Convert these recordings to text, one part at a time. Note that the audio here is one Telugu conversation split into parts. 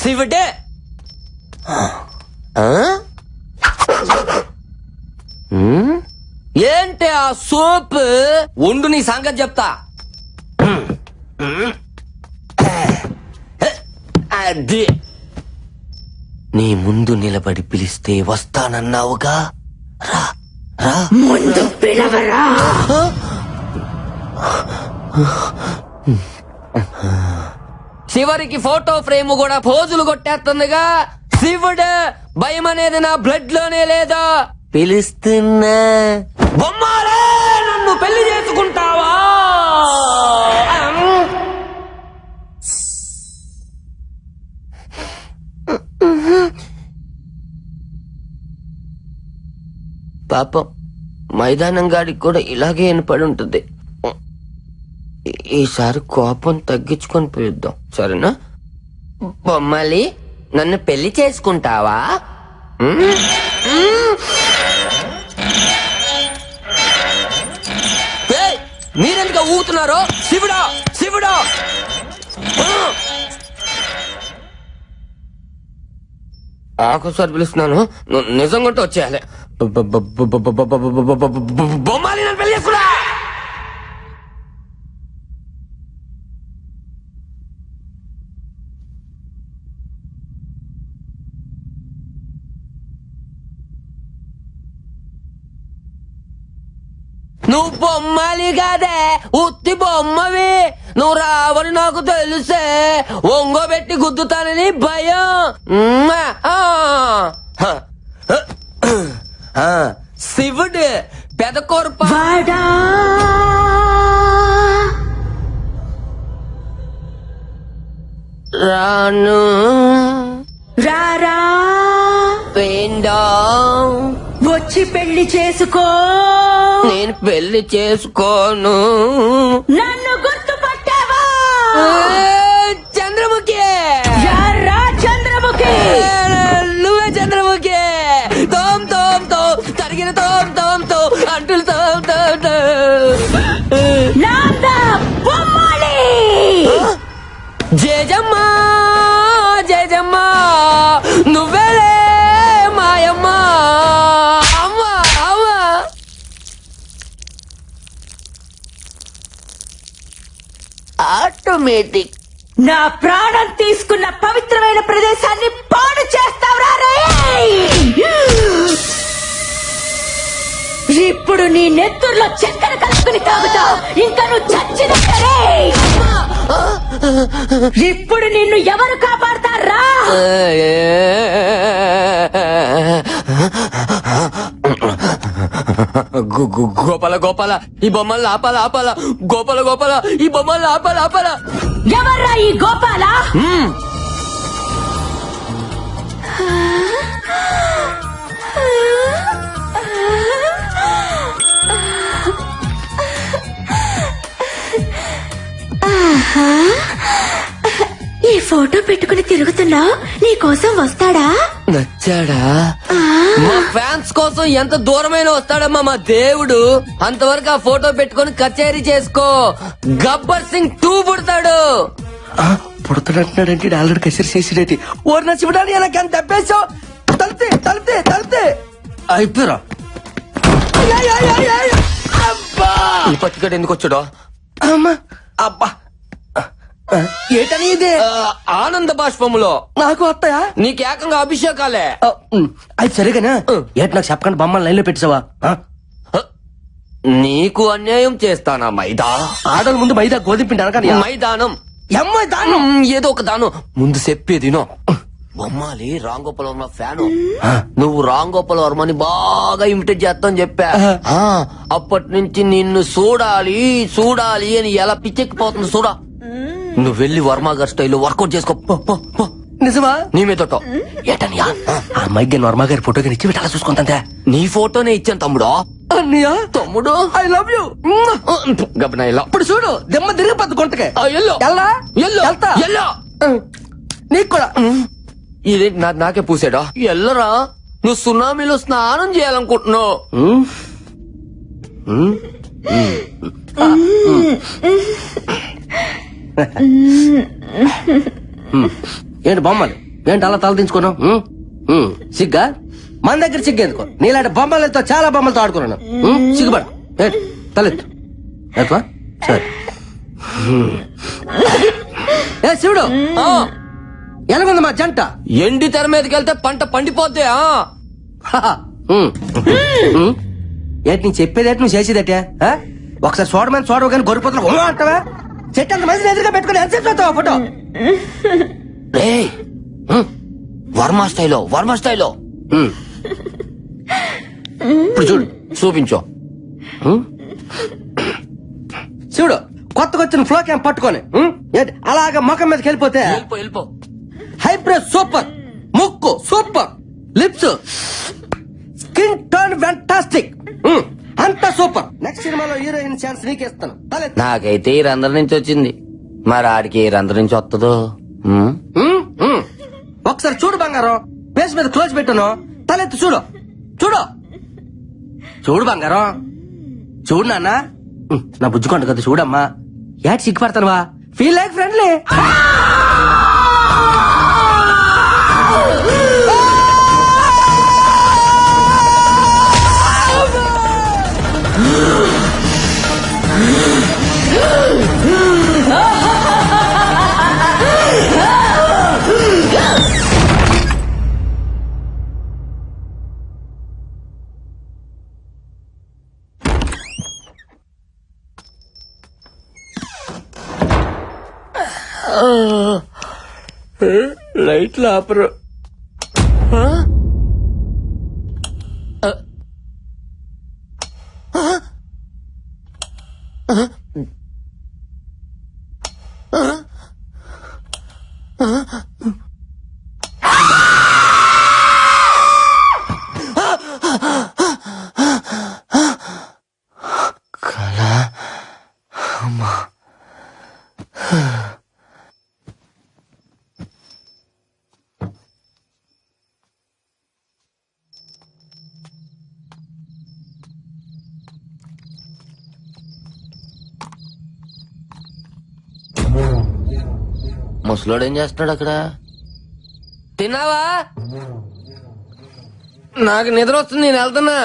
శివుడే ఏంటి ఆ సోప్ ఉండు నీ సంగతి చెప్తా. అది నీ ముందు నిలబడి పిలిస్తే వస్తానన్నావుగా, రా రా. ముందు పిలవరా. చివరికి ఫోటో ఫ్రేమ్ కూడా పోజులు కొట్టేస్తుందిగా. శివుడు భయం అనేది నా బ్లడ్ లోనే లేదా. పిలుస్తున్నా బొమ్మాలే, నన్ను పెళ్లి చేసుకుంటావా? పాపం మైదానం గాడికి కూడా ఇలాగే వినపడి ఉంటుంది. ఈసారి కోపం తగ్గించుకొని పిలుద్దాం, సరేనా? బొమ్మలి, నన్ను పెళ్లి చేసుకుంటావా? మీరెందుకు ఊగుతున్నారో? శివుడా శివుడా, ఆకోసారి పిలుస్తున్నాను, నిజంగా వచ్చేయాలి. బొమ్మాలి, నన్ను పెళ్లి చేసుకున్నా. నువ్వు బొమ్మాలి కాదే, ఉత్తి బొమ్మవి. నువ్వు రావని నాకు తెలుసే, ఒంగోబెట్టి గుద్దుతానని భయం. శివుడు పెదకొరప రాను రారా, పెండా వచ్చి పెళ్లి చేసుకో. నేను పెళ్లి చేసుకోను. నన్ను గుర్తుపట్టావా? చంద్రముఖి, యారా చంద్రముఖి. నువ్వే చంద్రముఖి. తోం తోం తో తరిగిన తోం తోం తో అంటులు తోం తోం తో. నాందా బొమ్మాలి. జయజమ్మా జయజమ్మా, నువ్వేలే మాయమ్మ. అమ్మా అమ్మా, ఆటోమేటిక్. నా ప్రాణం తీసుకున్న పవిత్రమైన ప్రదేశాన్ని పాడు చేస్తావురా రే. ఇప్పుడు నీ నెత్తుర్లో చక్కెర కలుపుకుని తాగుతావు. ఇంకా నువ్వు చచ్చినట్టే. ఇప్పుడు నిన్ను ఎవరు కాపాడతారా? గోపాల గోపాల, ఈ బొమ్మల్ని ఆపాల ఆపాల. గోపాల గోపాల, ఈ బొమ్మల్ని ఆపాల ఆపాల. ఎవర్రా ఈ గోపాల? ఈ ఫోటో పెట్టుకుని తిరుగుతున్నా, నీ కోసం వస్తాడా? నచ్చాడా? మా ఫ్యాన్స్ కోసం ఎంత దూరమైన వస్తాడమ్మా మా దేవుడు. అంతవరకు ఆ ఫోటో పెట్టుకుని కచేరీ చేసుకో. గబ్బర్ సింగ్ 2 పుడతాడు. పుడతాడంటున్నాడంటే ఆల్రెడీ కచేరీ చేసేటి. ఓరి నచ్చిపడానికి నాకు ఎంత తప్పేసావు. తలితే తలితే తలితే అయిపోయారా? ఈ పత్తికడ ఎందుకు వచ్చాడో? అమ్మా అబ్బా, ఏటని ఇది? ఆనంద బాష్పములో నాకు వస్తాయా? నీకు ఏకంగా అభిషేకాలే. అది సరేగానా? ఏట నాకు చెప్పకుండా బొమ్మలు లైన్ లో పెట్టావా? నీకు అన్యాయం చేస్తానా మైదా? ఆడల ముందు మైదా గోధుమ పిండి అనగా మైదానం అమ్మాయి దానం ఏదో ఒక దానం ముందు చెప్పేది నో. బొమ్మాలి రాంగోపాల్ వర్మ ఫ్యాను. నువ్వు రాంగోపాల్ వర్మని బాగా ఇమిటేట్ చేస్తావు చెప్పా. అప్పటి నుంచి నిన్ను చూడాలి చూడాలి అని ఎలా పిచ్చెక్కిపోతుంది చూడా. నువ్వు వెళ్ళి వర్మ గారి స్టైల్లో వర్కౌట్ చేసుకో. నిజమా? నీ మీద ఏటనియా ఆ అమ్మాయికి వర్మ గారి ఫోటో కానీ ఇచ్చి పెట్టాలా చూసుకుంటా. నీ ఫోటోనే ఇచ్చాను తమ్ముడు. అన్నయ్య తమ్ముడు ఐ లవ్ యూ. గబనా ఇలా ఇప్పుడు చూడు, దెమ్మ తిరిగిపోద్దు గుంటకే. ఎల్లో ఎల్లా ఎల్లో వెళ్తా. ఎల్లో నీకు కూడా ఇదేంటి నాకే పూసాడా? ఎల్లరా, నువ్వు సునామీలో స్నానం చేయాలనుకుంటున్నావు. ఏంటి బొమ్మలు ఏంటి అలా తల దించుకున్నావు? సిగ్గా మన దగ్గర సిగ్గేందుకో, నీలాంటి బొమ్మలతో చాలా బొమ్మలతో ఆడుకున్నాను. సిగ్గుపడ ఏంటి తలెత్తు ఎత్తువా? సరే ఏ శివుడు, ఎలాగుంది మా జంట? ఎండి తెర మీదకి వెళ్తే పంట పండిపోద్ది. ఏంటి నేను చెప్పేది ఏంటి, నువ్వు చేసేదటే? ఒకసారి చూడమని చూడవు కానీ గొర్రెపోతున్నా అంటావా? చెట్టు అంత మంది ఎదురుగా పెట్టుకుని ఎంత చెప్తావు ఫోటో? రేయ్, వర్మ స్టైలో ఇప్పుడు చూడు, చూపించు. చూడు కొత్తగా వచ్చిన ఫ్లో క్యాంప్ పట్టుకొని ఏంటి అలాగా ముఖం మీదకి వెళ్ళిపోతే వెళ్ళిపో. హైబ్రిడ్ సూపర్, ముక్కు super, lips skin tone fantastic, అంతా సూపర్. నెక్స్ట్ సినిమాలో హీరోయిన్ ఛాన్స్ నీకేస్తాను. నాకైతే ఈ రంధ్రం నుంచి వచ్చింది, మరి ఆడికి ఏ రంధ్రం నుంచి వస్తుందో. ఒకసారి చూడు బంగారం, పేస్ మీద క్లోజ్ పెట్టాను, తలెత్తి చూడు చూడు చూడు బంగారం, చూడు నాన్న. నా బుజ్జుకొండ కదా చూడమ్మా. యాడ్ సిగ్గుపడతానువా? Feel like friendly. లైట్లు ఆపరు. ముసలోడు ఏం చేస్తున్నాడు అక్కడ? తిన్నావా? నాకు నిద్ర వస్తుంది, నేను వెళ్తున్నా.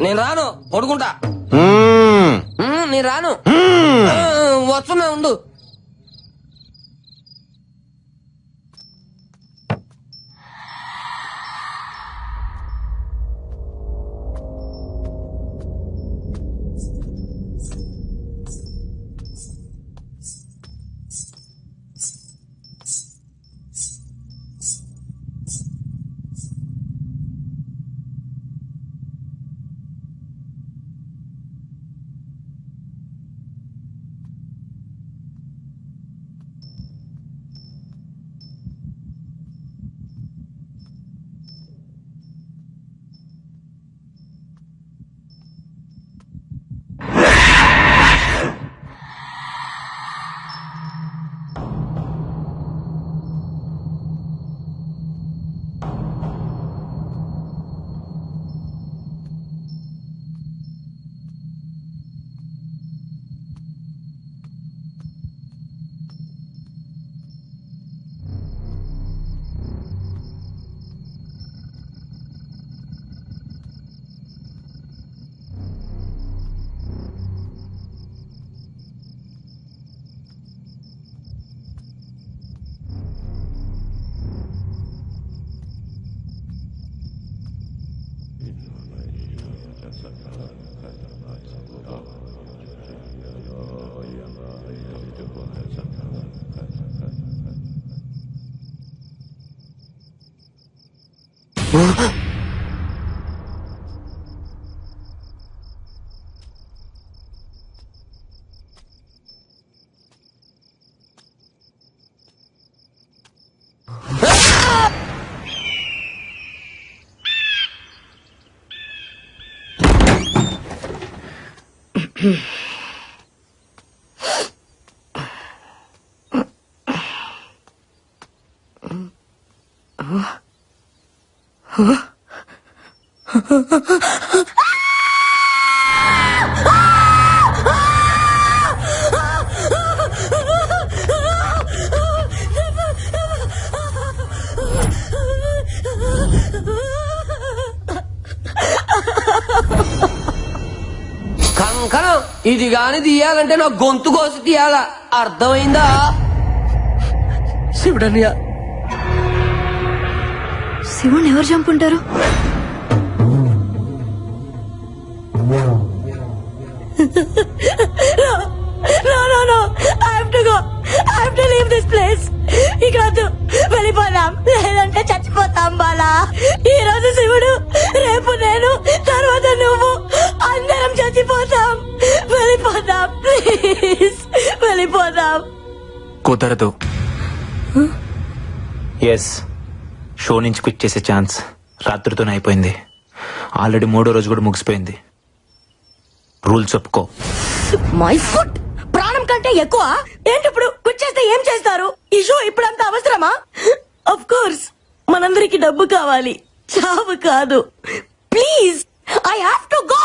నేను రాను, పడుకుంటా. నేను రాను, వస్తున్నా, ఉండు. ఇది గాని తీయాలంటే నా గొంతు కోసి తీయాలా, అర్థమైందా? శివుడన్నయ్య. శివుని ఎవరు చంపుంటారు? No, I have to go. I have to leave this place. ఇక వద్దు, వెళ్ళిపోదాం, లేదంటే చచ్చిపోతాం బాలా. ఈ రోజు శివుడు, రేపు నేను, తర్వాత నువ్వు, అందరం చచ్చిపోతాం. వెళ్ళిపోదాం ప్లీజ్, వెళ్ళిపోదాం. కుదరదు. ఎస్, షో నుంచి క్విట్ చేసే ఛాన్స్ రాత్రితోనే అయిపోయింది. ఆల్రెడీ 3వ రోజు కూడా ముగిసిపోయింది. రూల్స్ ఒప్పుకో. మై ఫుట్, ప్రాణం కంటే ఎక్కువ ఏంటి? ఇప్పుడు కూర్చేస్తే ఏం చేస్తారు? ఈ షో ఇప్పుడంత అవసరమా? ఆఫ్ కోర్స్ మనందరికి డబ్బు కావాలి, చావు కాదు. Please, I have to go.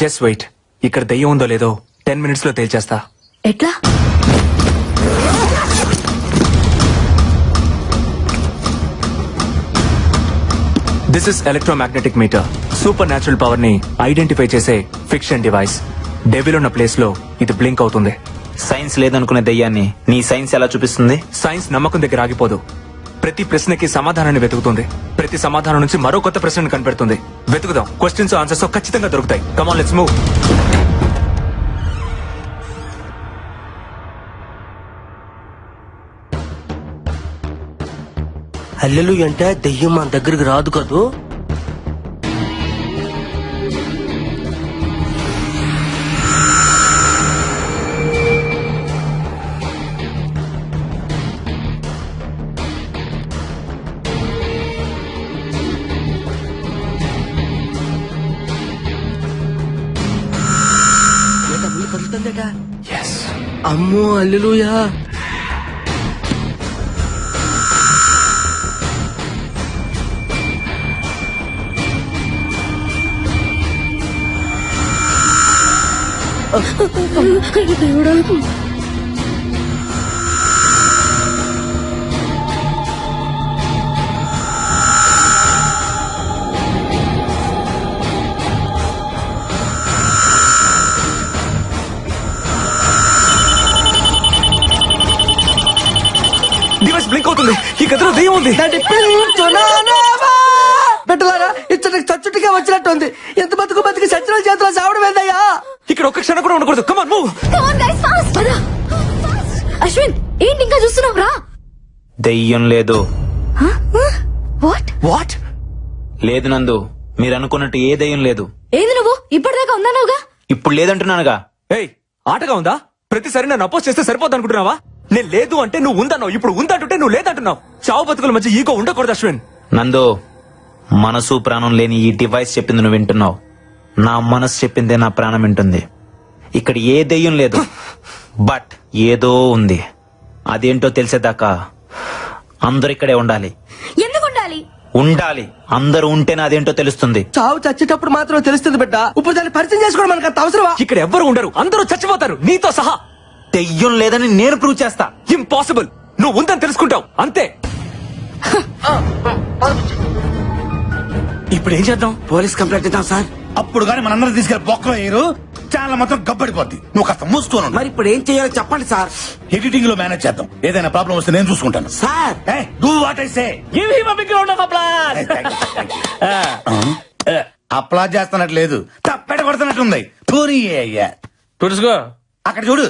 Just wait. ఇక్కడ దెయ్యం ఉందో లేదో 10 minutes లో తేల్చేస్తా. ఎట్లా? This is electromagnetic meter. Super natural power ని ఐడెంటిఫై చేసే ఫిక్షన్ డివైస్. డెవిల్ ఉన్న ప్లేస్ లో ఇది బ్లింక్ అవుతుంది. సైన్స్ లేదనుకునే దయ్యాన్ని నీ సైన్స్ ఎలా చూపిస్తుంది? సైన్స్ నమ్మకం దగ్గర ఆగిపోదు. ప్రతి ప్రశ్నకి సమాధానాన్ని వెతుకుతుంది. ప్రతి సమాధానం నుంచి మరో కొత్త ప్రశ్నను కనిపెడుతుంది. వెతుకుదాం. క్వశ్చన్స్ ఆన్సర్స్ ఖచ్చితంగా దొరుకుతాయి. Come on, let's move. హల్లెలు అంటే దెయ్యం మన దగ్గరికి రాదు కదూ. అమ్మో హల్లెలూయా. డివైస్ బ్లింక్ అవుతుంది. ఈ గదిలో దెయ్యం ఉంది. పెట్టలారా ఇచ్చటికి చచ్చుటిగా వచ్చినట్టుంది. ఎంత బతుకు బతికి సచిన చేతిలో చావడం ఏందయ్యా? ఇక్కడ ఒక్క క్షణం కూడా ఉండకూడదు. Come on, move. అశ్విన్, ఏంటి ఇంకా చూస్తున్నావు? రా. దెయ్యం లేదు. వాట్? వాట్? లేదు నందు, మీరు అనుకున్నట్టు ఏ దయ్యం లేదు. ఏంది నువ్వు ఇప్పటిదాకా ఉన్నావుగా? ఇప్పుడు లేదంటున్నానుగా. ఏయ్, ఆటగా ఉందా? ప్రతిసారి నన్ను అపోజ్ చేస్తే సరిపోద్ది అనుకుంటున్నావా? నేను లేదు అంటే నువ్వు ఉందన్నావు. ఇప్పుడు ఉందంటుంటే నువ్వు లేదంటున్నావు. చావు బతుకుల మధ్య ఈగో ఉండకూడదు అశ్విన్. నందు, మనసు ప్రాణం లేని ఈ డివైస్ చెప్పింది నువ్వు వింటున్నావు. నా మనసు చెప్పిందే నా ప్రాణం వింటుంది. ఇక్కడ ఏ దెయ్యం లేదు, బట్ ఏదో ఉంది. అదేంటో తెలిసేదాకా అందరూ ఇక్కడే ఉండాలి. ఎందుకు ఉండాలి? ఉండాలి. అందరూ ఉంటేనే అదేంటో తెలుస్తుంది. చావు చచ్చేటప్పుడు మాత్రం తెలుస్తుంది బిడ్డ. ఇప్పుడు దాన్ని పరిచయం చేసుకోవడం మనకు అంత అవసరమా? ఇక్కడ ఎవ్వరు ఉండరు. అందరూ చచ్చిపోతారు, నీతో సహా. దెయ్యం లేదని నేను ప్రూవ్ చేస్తా. ఇంపాసిబుల్. నువ్వు ఉందని తెలుసుకుంటావు అంతే. ఇప్పుడు ఏం చేద్దాం? పోలీస్ కంప్లైంట్ ఇద్దాం సార్. అప్పుడు గానీ మనందరం తీసుకెళ్లి బొక్కలో వేయరు, ఛానల్ మొత్తం గబ్బడిపోద్ది. నువ్వు కాస్త మూసుకోను. మరి ఇప్పుడు ఏం చేయాలో చెప్పండి సార్. ఎడిటింగ్ లో మేనేజ్ చేద్దాం. ఏదైనా ప్రాబ్లం వస్తే నేను చూసుకుంటాను. Sir do what I say. Applause చేస్తున్నట్టు లేదు, తప్పెట కొడుతున్నట్టుంది. పోనీ అయ్యా తుడుచుకో. అక్కడ చూడు.